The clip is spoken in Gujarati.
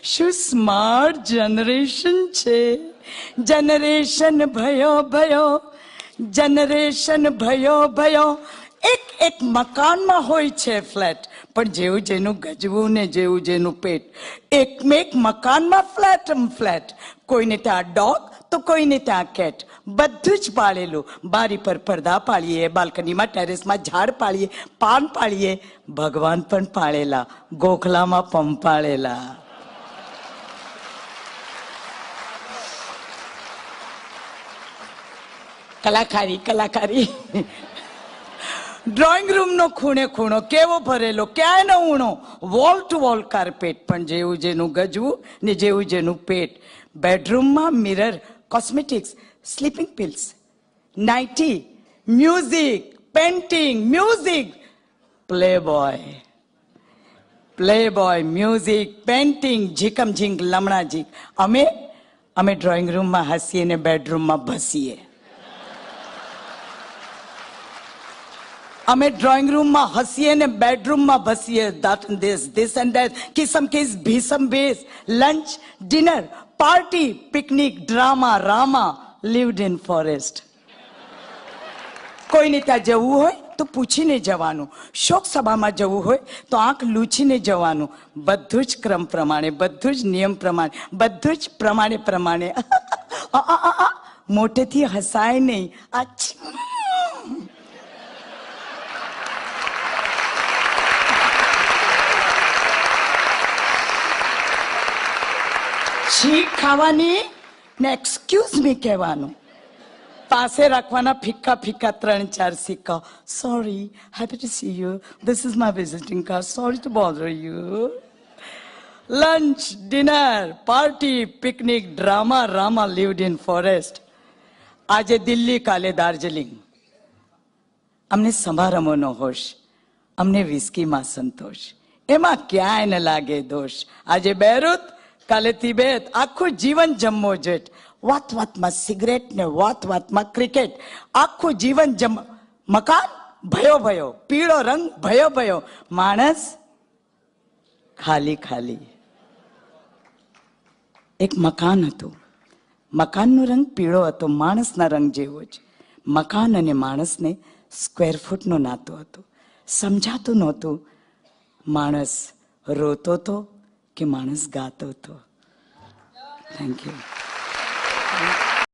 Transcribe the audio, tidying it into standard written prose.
શું સ્માર્ટ જનરેશન છે. જનરેશન ભયો ભયો, જનરેશન ભયો ભયો. એક મકાનમાં હોય છે ફ્લેટ, પણ જેવું જેનું ગજવું ને જેવું જેનું પેટ. એક મકાનમાં ફ્લેટ. કોઈને ત્યાં ડોગ તો કોઈને ત્યાં કેટ. બધું જ પાળેલું. બારી પર પડદા પાળીએ, બાલ્કનીમાં ટેરેસમાં ઝાડ પાળીએ, પાન પાળીએ. ભગવાન પણ પાળેલા, ગોખલામાં પંપાળેલા. કલાકારી. ડ્રોઈંગ રૂમનો ખૂણે ખૂણો કેવો ભરેલો, ક્યાંય ન ઊણો. વોલ ટુ વોલ કાર્પેટ, પણ જેવું જેનું ગજવું ને જેવું જેનું પેટ. બેડરૂમમાં mirror, cosmetics, sleeping pills, nightie, music, painting, music. Playboy, music, painting, ઝીકમ ઝીંક, લમણા ઝીક. અમે ડ્રોઈંગ રૂમમાં હસીએ ને બેડરૂમમાં ભસીએ. અમે ડ્રોઈંગ રૂમમાં હસીએ ને બેડરૂમમાં ભસીએ. this and that, કિસમ કિસ ભીસમ ભીસ. Lunch, dinner, party, picnic, drama, રામા. lived in forest. કોઈને ત્યાં જવું હોય તો પૂછીને જવાનું. શોક સભામાં જવું હોય તો આંખ લૂછીને જવાનું. બધું જ ક્રમ પ્રમાણે, બધું જ નિયમ પ્રમાણે, બધું જ પ્રમાણે. મોટેથી હસાય નહીં. છીંક ખાવાની ને એક્સક્યુઝ મી કહેવાનું. પાસે રાખવાના ફિક્કા 3-4 સિક્કા. Sorry, happy to see you, this is my visiting card, sorry to bother you. Lunch, dinner, party, picnic, drama, રામા. lived in forest. આજે દિલ્હી, કાલે દાર્જિલિંગ. અમને સમારંભોનો હોશ, અમને વિસ્કીમાં સંતોષ. એમાં ક્યાંય ન લાગે દોષ. આજે બેરુત, કાલે તિબેત. આખું જીવન જમવો જેટ. વાતમાં સિગરેટ ને વાતમાં ક્રિકેટ. આખું જીવન મકાન ભયો, પીળો રંગ ભયો. માણસ ખાલી. એક મકાન હતું, મકાનનો રંગ પીળો હતો, માણસના રંગ જેવો જ. મકાન અને માણસને સ્ક્વેર ફૂટનો નાતો હતો. સમજાતું નહોતું માણસ રોતો તો કે માણસ ગાતો હતો. Thank you.